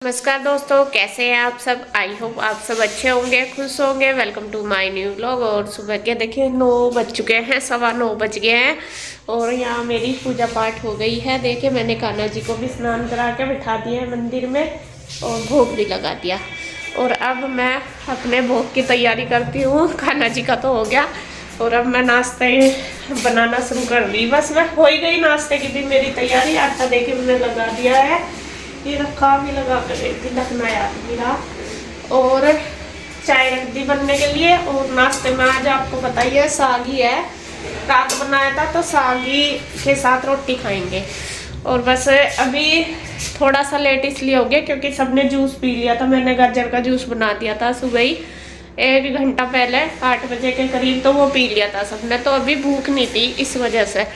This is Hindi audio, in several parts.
नमस्कार दोस्तों, कैसे हैं आप सब। आई होप आप सब अच्छे होंगे, खुश होंगे। Welcome to my new vlog. और सुबह के देखिए 9 बज चुके हैं, 9:15 बज गए हैं। और यहाँ मेरी पूजा पाठ हो गई है। देखिए मैंने कान्हा जी को भी स्नान करा के बिठा दिया है मंदिर में और भोग भी लगा दिया। और अब मैं अपने भोग की तैयारी करती हूँ। कान्हा जी का तो हो गया और अब मैं नाश्ते बनाना शुरू कर दी। बस मैं हो ही गई नाश्ते की भी मेरी तैयारी। आटा देखिए मैंने लगा दिया है, ये रखा भी लगा कर गई थी, रखना याद मेरा। और चाय रख दी बनने के लिए। और नाश्ते में आज आपको बताइए साग ही है, रात बनाया था तो साग ही के साथ रोटी खाएंगे। और बस अभी थोड़ा सा लेट इसलिए हो गया क्योंकि सबने जूस पी लिया था। मैंने गाजर का जूस बना दिया था सुबह ही 1 घंटा पहले 8 बजे के करीब, तो वो पी लिया था सबने, तो अभी भूख नहीं थी इस वजह से।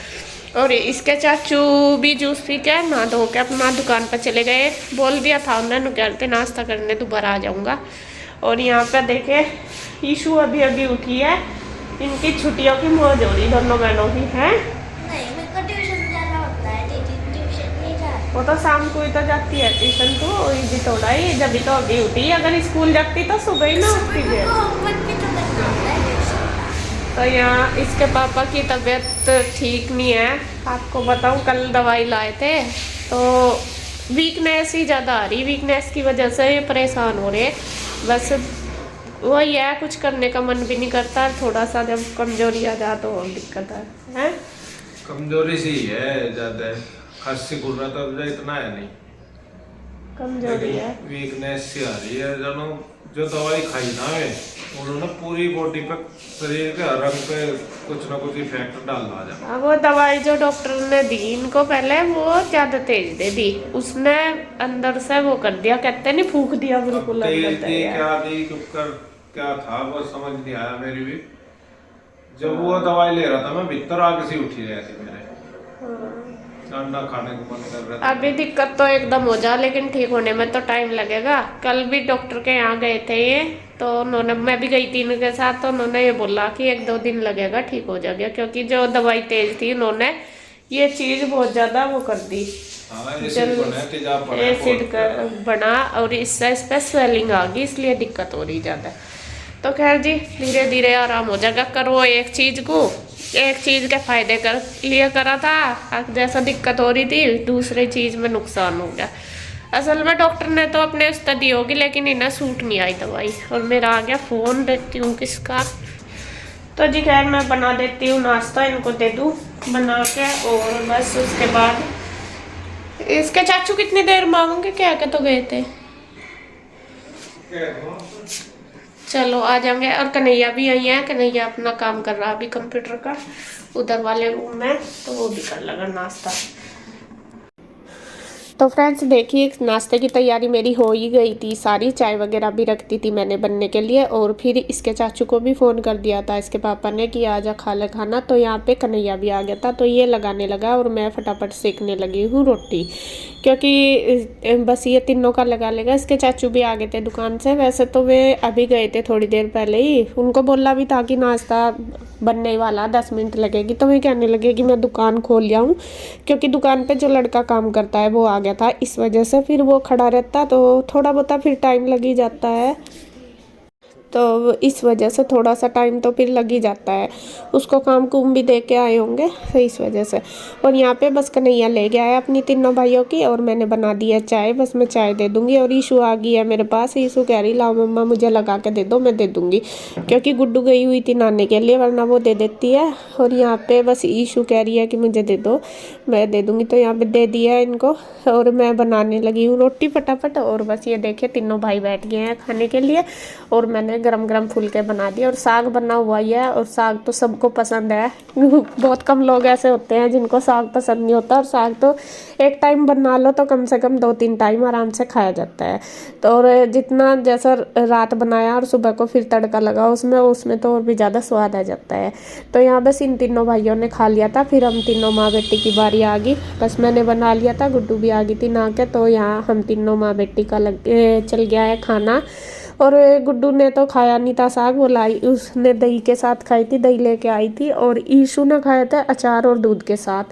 और इसके चाचू भी जूस पी के नहा धो के अपना दुकान पर चले गए। बोल दिया था उन्होंने कहते नाश्ता करने दोबारा आ जाऊंगा। और यहाँ पे देखे ईशु अभी अभी उठी है, इनकी छुट्टियों की मौज हो रही दोनों बहनों की है। नहीं, मेरे को ट्यूशन जाना होता है। दीदी ट्यूशन नहीं जाती। वो तो शाम को ही तो जाती है ट्यूशन, तो ये थोड़ा ही जब तो अभी उठी। अगर स्कूल जाती तो सुबह ही ना उठती है। होमवर्क भी तो करना होता है ट्यूशन का। तो यहाँ इसके पापा की तबीयत ठीक नहीं है। आपको बताऊँ कल दवाई लाए थे तो वीकनेस ही ज़्यादा आ रही। वीकनेस की वजह से ये परेशान हो रहे। बस वही है, कुछ करने का मन भी नहीं करता। थोड़ा सा जब कमजोरी आ जा तो और दिक्कत है। कमजोरी सी है ज्यादा, खांसी गुर्रा तो इतना है नहीं, कमजोरी है, वीकनेस सी आ रही है। जानो जो दवाई खाई ना है उन्होंने पूरी बॉडी पे, शरीर के हर अंग पे कुछ ना कुछ इफेक्ट डालना जा। अब वो दवाई जो डॉक्टर ने दी इनको पहले वो ज्यादा तेज दे दी, उसने अंदर से वो कर दिया, कहते नहीं फूक दिया बिल्कुल अंदर तेज से दी यार। क्या दी क्या था वो समझ नहीं आया मेरी भी। जब वो दवाई ले रहा था मैं भीतर आग सी उठी रही थी मेरे, अंडा खाने को मन कर रहा था। अभी दिक्कत तो एकदम हो जा, लेकिन ठीक होने में तो टाइम लगेगा। कल भी डॉक्टर के यहाँ गए थे ये, तो उन्होंने, मैं भी गई थी इनके साथ, तो उन्होंने ये बोला कि 1-2 दिन लगेगा, ठीक हो जाएगा। क्योंकि जो दवाई तेज थी उन्होंने ये चीज बहुत ज्यादा वो कर दी, एसिड बना और इससे इस पर स्वेलिंग आ गई, इसलिए दिक्कत हो रही ज़्यादा। तो खैर जी धीरे धीरे आराम हो जाएगा। करो एक चीज़ को, एक चीज़ के फायदे कर लिए करा था, जैसा दिक्कत हो रही थी दूसरी चीज़ में नुकसान हो गया। असल में डॉक्टर ने तो अपने उस्ता दी होगी, लेकिन इन्हें सूट नहीं आई दवाई। और मेरा आ गया फ़ोन, देखती हूँ किसका। तो जी खैर मैं बना देती हूँ नाश्ता, इनको दे दूँ बना के। और बस उसके बाद इसके चाचू कितनी देर मांगोगे, क्या के तो गए थे। चलो आ जाएंगे। और कन्हैया भी आई है, कन्हैया अपना काम कर रहा अभी कंप्यूटर का उधर वाले रूम में, तो वो भी कर लगा नाश्ता। तो फ्रेंड्स देखिए नाश्ते की तैयारी मेरी हो ही गई थी सारी, चाय वगैरह भी रख दी थी मैंने बनने के लिए। और फिर इसके चाचू को भी फ़ोन कर दिया था इसके पापा ने कि आजा खा ले खाना। तो यहाँ पे कन्हैया भी आ गया था, तो ये लगाने लगा और मैं फटाफट सेकने लगी हूँ रोटी, क्योंकि बस ये तीनों का लगा लेगा। इसके चाचू भी आ गए थे दुकान से। वैसे तो वे अभी गए थे थोड़ी देर पहले ही, उनको बोला भी था कि नाश्ता बनने वाला 10 मिनट लगेगी, तो वे कहने लगे कि मैं दुकान खोल जाऊँ, क्योंकि दुकान पे जो लड़का काम करता है वो आ गया था, इस वजह से फिर वो खड़ा रहता तो थोड़ा बहुत फिर टाइम लग ही जाता है। तो इस वजह से थोड़ा सा टाइम तो फिर लग ही जाता है, उसको काम कुम भी दे के आए होंगे तो इस वजह से। और यहाँ पे बस कन्हैया ले गया है अपनी तीनों भाइयों की, और मैंने बना दी है चाय, बस मैं चाय दे दूँगी। और ईशु आ गई है मेरे पास। ईशु कह रही लाओ मम्मा मुझे लगा के दे दो, मैं दे दूँगी, क्योंकि गुड्डू गई हुई थी नहाने के लिए, वरना वो दे देती है। और यहाँ पे बस ईशु कह रही है कि मुझे दे दो, मैं दे दूँगी, तो यहाँ पे दे दिया है इनको। और मैं बनाने लगी हूँ रोटी फटाफट। और बस ये देखिए तीनों भाई बैठ गए हैं खाने के लिए, और मैंने गरम गरम फुलके बना दिए। और साग बना हुआ ही है, और साग तो सबको पसंद है। बहुत कम लोग ऐसे होते हैं जिनको साग पसंद नहीं होता, और साग तो एक टाइम बना लो तो कम से कम 2-3 टाइम आराम से खाया जाता है। तो और जितना जैसा रात बनाया और सुबह को फिर तड़का लगा उसमें तो और भी ज़्यादा स्वाद आ जाता है। तो यहाँ बस इन तीनों भाइयों ने खा लिया था, फिर हम तीनों माँ बेटी की बारी आ गई। बस मैंने बना लिया था, गुड्डू भी आ गई थी नहा के, तो यहाँ हम तीनों माँ बेटी का चल गया है खाना। और गुड्डू ने तो खाया नहीं था साग, वो लाई उसने दही के साथ खाई थी, दही लेके आई थी। और ईशू ने खाया था अचार और दूध के साथ।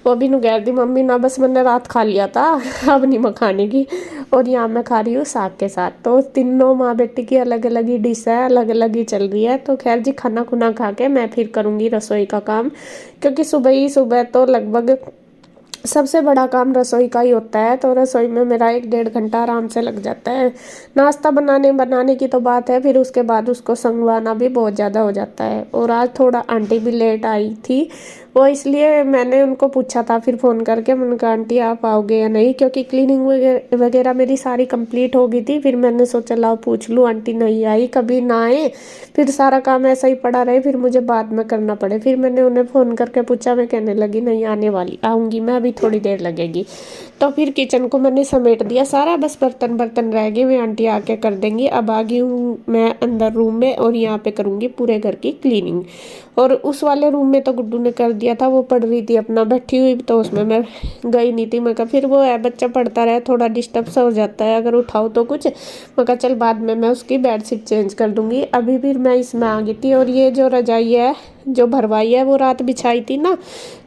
वो भी नुगैर दी मम्मी ना, बस मैंने रात खा लिया था अब नहीं मैं खाने की। और यहाँ मैं खा रही हूँ साग के साथ। तो तीनों माँ बेटी की अलग अलग ही डिश है, अलग अलग ही चल रही है। तो खैर जी, खाना खुना खा के मैं फिर करूँगी रसोई का काम, क्योंकि सुबह ही सुबह तो लगभग सबसे बड़ा काम रसोई का ही होता है। तो रसोई में मेरा 1-1.5 घंटा आराम से लग जाता है। नाश्ता बनाने की तो बात है, फिर उसके बाद उसको संगवाना भी बहुत ज़्यादा हो जाता है। और आज थोड़ा आंटी भी लेट आई थी, वो इसलिए मैंने उनको पूछा था फिर फ़ोन करके, मैंने कहा आंटी आप आओगे या नहीं, क्योंकि क्लीनिंग वगैरह मेरी सारी कंप्लीट हो गई थी। फिर मैंने सोचा लाओ पूछ लूँ, आंटी नहीं आई, कभी ना आए फिर सारा काम ऐसा ही पड़ा रहे, फिर मुझे बाद में करना पड़े। फिर मैंने उन्हें फ़ोन करके पूछा, मैं कहने लगी नहीं आने वाली, आऊँगी मैं, अभी थोड़ी देर लगेगी। तो फिर किचन को मैंने समेट दिया सारा, बस बर्तन बर्तन रह गए, वे आंटी आके कर देंगी। अब आ गई हूँ मैं अंदर रूम में, और यहाँ पे करूँगी पूरे घर की क्लीनिंग। और उस वाले रूम में तो गुड्डू ने कर दिया था, वो पढ़ रही थी अपना बैठी हुई, तो उसमें मैं गई नहीं थी। मैं कहा फिर वो है बच्चा पढ़ता रहे, थोड़ा डिस्टर्ब सा हो जाता है अगर उठाओ तो कुछ। मैं कहा चल बाद में मैं उसकी बेडशीट चेंज कर दूँगी। अभी फिर मैं इसमें आ गई थी। और ये जो रजाई है जो भरवाई है वो रात बिछाई थी ना,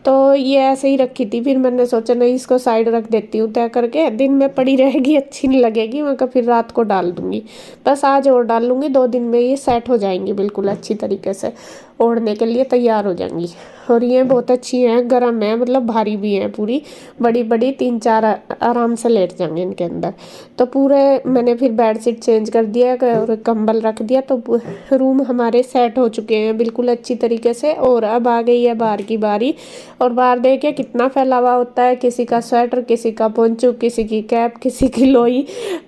तो ये ऐसे ही रखी थी। फिर मैंने सोचा नहीं इसको साइड रख देती हूँ तय करके, दिन में पड़ी रहेगी अच्छी नहीं लगेगी। मैं कहा फिर रात को डाल दूँगी, बस आज और डाल लूँगी, 2 दिन में ये सेट हो जाएंगी बिल्कुल अच्छी तरीके से, ओढ़ने के लिए तैयार हो जाएंगी। और ये बहुत अच्छी हैं, गर्म है, मतलब भारी भी हैं, पूरी बड़ी बड़ी 3-4 आराम से लेट जाएंगे इनके अंदर। तो पूरे मैंने फिर बेडशीट चेंज कर दिया और कंबल रख दिया। तो रूम हमारे सेट हो चुके हैं बिल्कुल अच्छी तरीके से। और अब आ गई है बाहर की बारी। और बाहर देखिए कितना फैलावा होता है, किसी का स्वेटर, किसी का पोंचू, किसी की कैप, किसी की लोई,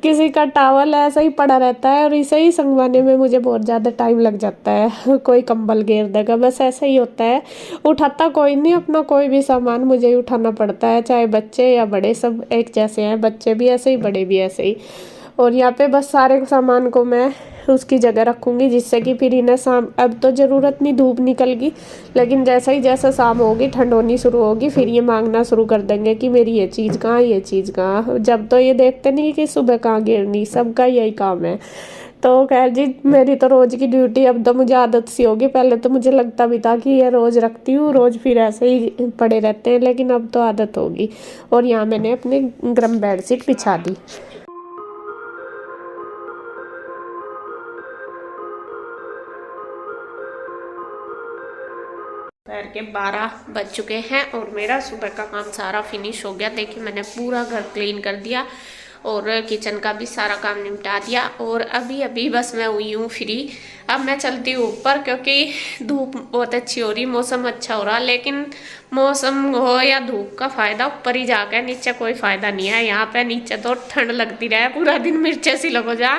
किसी का टावल, ऐसा ही पड़ा रहता है। और इसे ही संगवाने में मुझे बहुत ज़्यादा टाइम लग जाता है कोई कंबल घेर देगा, बस ऐसा ही होता है। उठाता कोई नहीं, अपना कोई भी सामान मुझे ही उठाना पड़ता है, चाहे बच्चे या बड़े, सब एक जैसे हैं, बच्चे भी ऐसे ही बड़े भी ऐसे ही। और यहाँ पे बस सारे सामान को मैं उसकी जगह रखूँगी, जिससे कि फिर इन्हें शाम, अब तो ज़रूरत नहीं, धूप निकल गई, लेकिन जैसा शाम होगी, ठंड होनी शुरू होगी, फिर ये मांगना शुरू कर देंगे कि मेरी ये चीज़ कहाँ, ये चीज़ कहाँ। जब तो ये देखते नहीं कि सुबह कहाँ गिरनी, सबका यही काम है। तो खैर जी, मेरी तो रोज़ की ड्यूटी, अब तो मुझे आदत सी होगी। पहले तो मुझे लगता भी था कि ये रोज़ रखती हूँ, रोज़ फिर ऐसे ही पड़े रहते हैं, लेकिन अब तो आदत होगी। और यहाँ मैंने अपनी गर्म बेडशीट बिछा दी। दोपहर के 12 बज चुके हैं और मेरा सुबह का काम सारा फिनिश हो गया। देखिए मैंने पूरा घर क्लीन कर दिया और किचन का भी सारा काम निपटा दिया। और अभी अभी बस मैं हुई हूँ फ्री। अब मैं चलती हूँ ऊपर, क्योंकि धूप बहुत अच्छी हो रही, मौसम अच्छा हो रहा। लेकिन मौसम हो या धूप का फ़ायदा ऊपर ही जाकर, नीचे कोई फ़ायदा नहीं है। यहाँ पे नीचे तो ठंड लगती रहे, पूरा दिन मिर्चे सी लगो जा,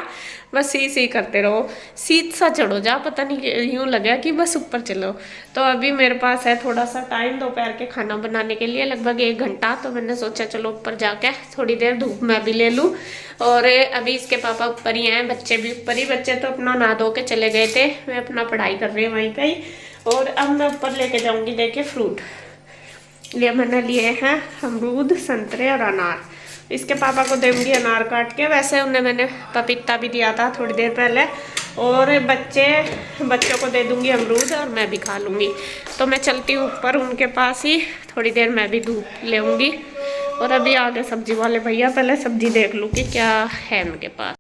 बस सी करते रहो, शीत सा चढ़ो जा, पता नहीं यूँ लगे कि बस ऊपर चलो। तो अभी मेरे पास है थोड़ा सा टाइम दोपहर के खाना बनाने के लिए, लगभग 1 घंटा। तो मैंने सोचा चलो ऊपर जाके थोड़ी देर धूप में भी ले लूँ। और अभी इसके पापा ऊपर ही हैं, बच्चे भी ऊपर ही, बच्चे तो अपना नहा धो के चले गए थे, मैं अपना पढ़ाई कर रही हूँ वहीं पे ही। और अब मैं ऊपर लेके जाऊँगी, देखिए फ्रूट ये मैंने लिए हैं, अमरूद, संतरे और अनार। इसके पापा को दूंगी अनार काट के, वैसे उन्हें मैंने पपीता भी दिया था थोड़ी देर पहले। और बच्चों को दे दूंगी अमरूद और मैं भी खा लूँगी। तो मैं चलती हूँ ऊपर उनके पास ही, थोड़ी देर मैं भी धूप लेऊँगी। और अभी आगे सब्जी वाले भैया, पहले सब्जी देख लूँ कि क्या है उनके पास।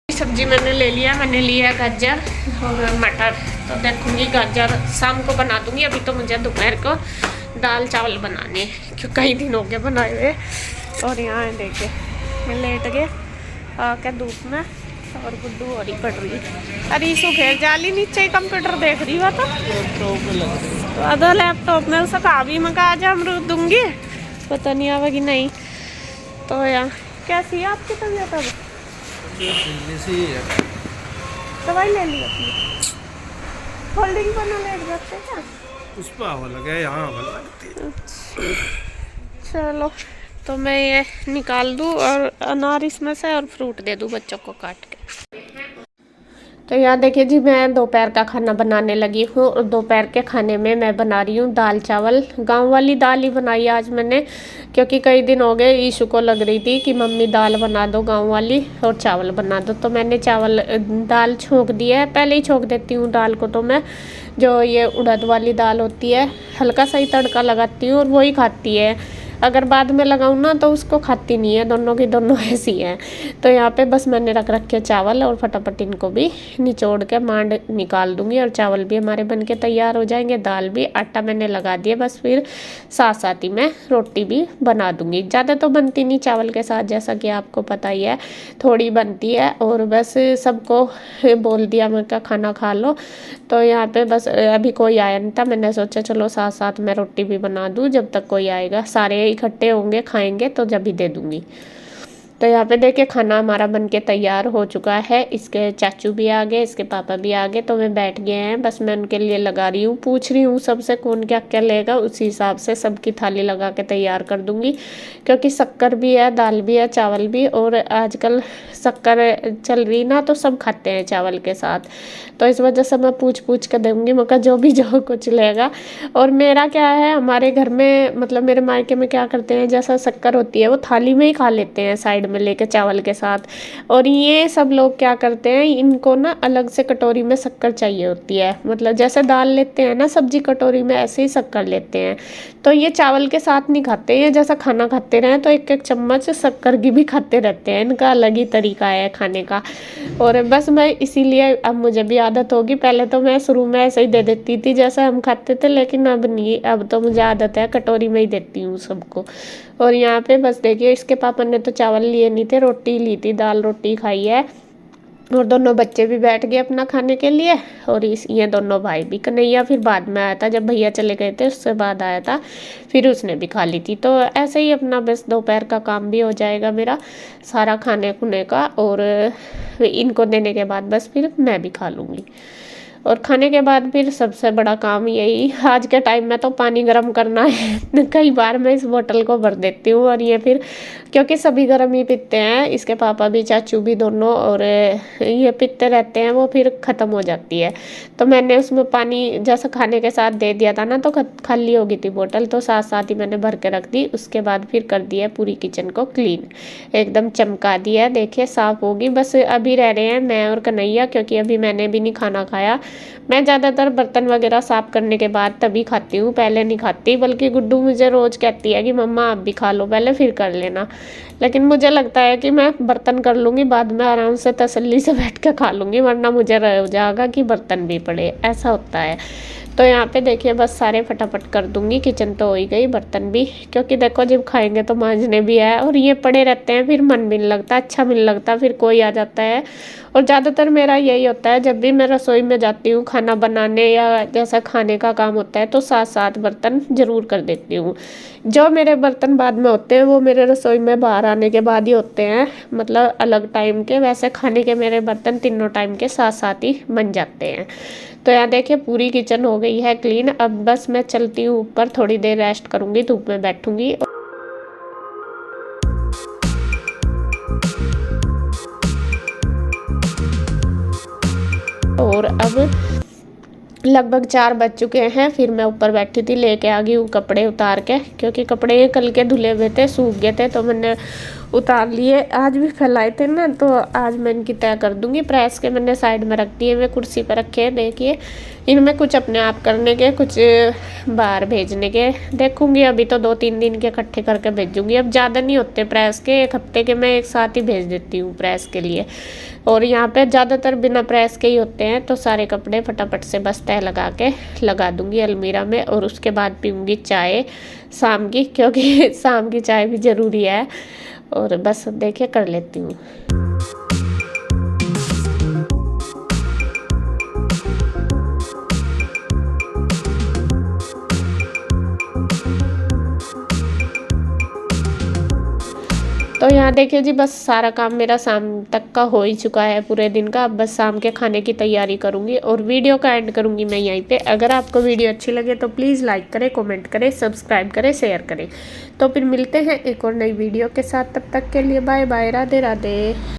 सब्जी मैंने ले लिया, मैंने लिया गाजर और मटर। तो देखूँगी गाजर शाम को बना दूँगी, अभी तो मुझे दोपहर को दाल चावल बनाने, क्योंकि कई दिन हो गए बनाए हुए। और यहाँ देखे मैं लेट गए आके धूप में, और गुड्डू और ही पड़ रही। अरे इसको घेर जाली नीचे कंप्यूटर देख रही हुआ तो अदो लैपटॉप में उसका कहा भी मैं आज अमरूद दूंगी, पता नहीं आवेगी नहीं। तो यार कैसी है आपकी तबीयत? अब दवाई ले ली अपनी, होल्डिंग पर ना लेट जाते क्या? उस पर हवा लगे, यहाँ हवा लगती है। चलो तो मैं ये निकाल दूँ और अनार इसमें से और फ्रूट दे दूँ बच्चों को काट के। तो यहाँ देखिए जी, मैं दोपहर का खाना बनाने लगी हूँ और दोपहर के खाने में मैं बना रही हूँ दाल चावल। गांव वाली दाल ही बनाई आज मैंने, क्योंकि कई दिन हो गए ईशु को लग रही थी कि मम्मी दाल बना दो गांव वाली और चावल बना दो। तो मैंने दाल छोंक दी है, पहले ही छोंक देती हूँ दाल को। तो मैं जो ये उड़द वाली दाल होती है, हल्का सा ही तड़का लगाती हूँ और वही खाती है। अगर बाद में लगाऊँ ना तो उसको खाती नहीं है, दोनों की दोनों ऐसी हैं। तो यहाँ पे बस मैंने रख रखे चावल और फटाफट इनको भी निचोड़ के मांड निकाल दूंगी और चावल भी हमारे बन के तैयार हो जाएंगे। दाल भी, आटा मैंने लगा दिया, बस फिर साथ साथ ही मैं रोटी भी बना दूंगी। ज़्यादा तो बनती नहीं चावल के साथ, जैसा कि आपको पता ही है, थोड़ी बनती है। और बस सबको बोल दिया मैं क्या खाना खा लो। तो यहाँ पे बस अभी कोई आया नहीं था, मैंने सोचा चलो साथ साथ मैं रोटी भी बना दूँ, जब तक कोई आएगा। सारे इकट्ठे होंगे खाएंगे तो जब ही दे दूंगी। तो यहाँ पे देखिए खाना हमारा बनके तैयार हो चुका है। इसके चाचू भी आ गए, इसके पापा भी आ गए, तो वे बैठ गए हैं। बस मैं उनके लिए लगा रही हूँ, पूछ रही हूँ सबसे कौन क्या क्या लेगा, उसी हिसाब से सबकी थाली लगा के तैयार कर दूंगी। क्योंकि शक्कर भी है, दाल भी है, चावल भी, और आजकल शक्कर चल रही ना तो सब खाते हैं चावल के साथ। तो इस वजह से मैं पूछ पूछ कर दूँगी, मगर जो कुछ लेगा। और मेरा क्या है, हमारे घर में मतलब मेरे मायके में क्या करते हैं, जैसा शक्कर होती है वो थाली में ही खा लेते हैं साइड में लेके चावल के साथ। और ये सब लोग क्या करते हैं, इनको ना अलग से कटोरी में शक्कर चाहिए होती है। मतलब जैसे दाल लेते हैं ना सब्जी कटोरी में, ऐसे ही शक्कर लेते हैं। तो ये चावल के साथ नहीं खाते हैं, जैसा खाना खाते रहें तो एक एक चम्मच शक्कर की भी खाते रहते हैं। इनका अलग ही तरीका है खाने का। और बस मैं इसीलिए अब मुझे भी आदत होगी। पहले तो मैं शुरू में ऐसे ही दे देती थी जैसा हम खाते थे, लेकिन अब नहीं, अब तो मुझे आदत है, कटोरी में ही देती हूँ सबको। और यहाँ पे बस देखिए, इसके पापा ने तो चावल लिए नहीं थे, रोटी ली थी, दाल रोटी खाई है। और दोनों बच्चे भी बैठ गए अपना खाने के लिए। और ये दोनों भाई भी, कन्हैया फिर बाद में आया था, जब भैया चले गए थे उससे बाद आया था, फिर उसने भी खा ली थी। तो ऐसे ही अपना बस दोपहर का काम भी हो जाएगा मेरा सारा खाने खुने का। और इनको देने के बाद बस फिर मैं भी खा लूँगी। और खाने के बाद फिर सबसे बड़ा काम यही आज के टाइम में तो पानी गर्म करना है। कई बार मैं इस बोतल को भर देती हूँ, और ये फिर क्योंकि सभी गर्म ही पीते हैं, इसके पापा भी चाचू भी दोनों, और ये पीते रहते हैं, वो फिर ख़त्म हो जाती है। तो मैंने उसमें पानी जैसा खाने के साथ दे दिया था ना, तो खाली हो गई थी बोतल, तो साथ साथ ही मैंने भर के रख दी। उसके बाद फिर कर दिया पूरी किचन को क्लीन, एकदम चमका दिया। देखिए साफ़ होगी। बस अभी रह रहे हैं मैं और कन्हैया, क्योंकि अभी मैंने भी नहीं खाना खाया। मैं ज़्यादातर बर्तन वगैरह साफ़ करने के बाद तभी खाती हूँ, पहले नहीं खाती। बल्कि गुड्डू मुझे रोज़ कहती है कि मम्मा आप भी खा लो पहले, फिर कर लेना। लेकिन मुझे लगता है कि मैं बर्तन कर लूँगी, बाद में आराम से तसल्ली से बैठ के खा लूँगी, वरना मुझे रह जाएगा कि बर्तन भी पड़े, ऐसा होता है। तो यहाँ पे देखिए बस सारे फटाफट कर दूँगी। किचन तो हो ही गई, बर्तन भी, क्योंकि देखो जब खाएंगे तो मांजने भी है। और ये पड़े रहते हैं, फिर मन भी नहीं लगता, अच्छा भी नहीं लगता, फिर कोई आ जाता है। और ज़्यादातर मेरा यही होता है, जब भी मैं रसोई में जाती हूँ खाना बनाने या जैसा खाने का काम होता है, तो साथ साथ बर्तन ज़रूर कर देती हूँ। जो मेरे बर्तन बाद में होते हैं वो मेरे रसोई में बाहर आने के बाद ही होते हैं, मतलब अलग टाइम के। वैसे खाने के मेरे बर्तन तीनों टाइम के साथ साथ ही बन जाते हैं। तो यहाँ देखिए पूरी किचन हो गई है क्लीन। अब बस मैं चलती हूँ ऊपर, थोड़ी देर रेस्ट करूँगी, धूप में बैठूँगी। और अब लगभग 4 बज चुके हैं। फिर मैं ऊपर बैठी थी, लेके आ गई हूँ कपड़े उतार के, क्योंकि कपड़े कल के धुले हुए थे, सूख गए थे, तो मैंने उतार लिए। आज भी फैलाए थे ना, तो आज मैं इनकी तय कर दूंगी। प्रेस के मैंने साइड में रख दिए, मैं कुर्सी पर रखे हैं। देखिए इनमें कुछ अपने आप करने के, कुछ बाहर भेजने के देखूंगी। अभी तो 2-3 दिन के इकट्ठे करके भेजूंगी। अब ज़्यादा नहीं होते प्रेस के, एक हफ्ते के मैं एक साथ ही भेज देती हूँ प्रेस के लिए। और यहाँ पे ज़्यादातर बिना प्रेस के ही होते हैं। तो सारे कपड़े फटाफट से बस तय लगा के लगा दूंगी अलमीरा में। और उसके बाद पीऊँगी चाय शाम की, क्योंकि शाम की चाय भी ज़रूरी है। और बस देखिए कर लेती हूँ। तो यहाँ देखिए जी, बस सारा काम मेरा शाम तक का हो ही चुका है पूरे दिन का। अब बस शाम के खाने की तैयारी करूँगी और वीडियो का एंड करूँगी मैं यहीं पे। अगर आपको वीडियो अच्छी लगे तो प्लीज़ लाइक करें, कमेंट करें, सब्सक्राइब करें, शेयर करें। तो फिर मिलते हैं एक और नई वीडियो के साथ। तब तक के लिए बाय बाय, राधे राधे।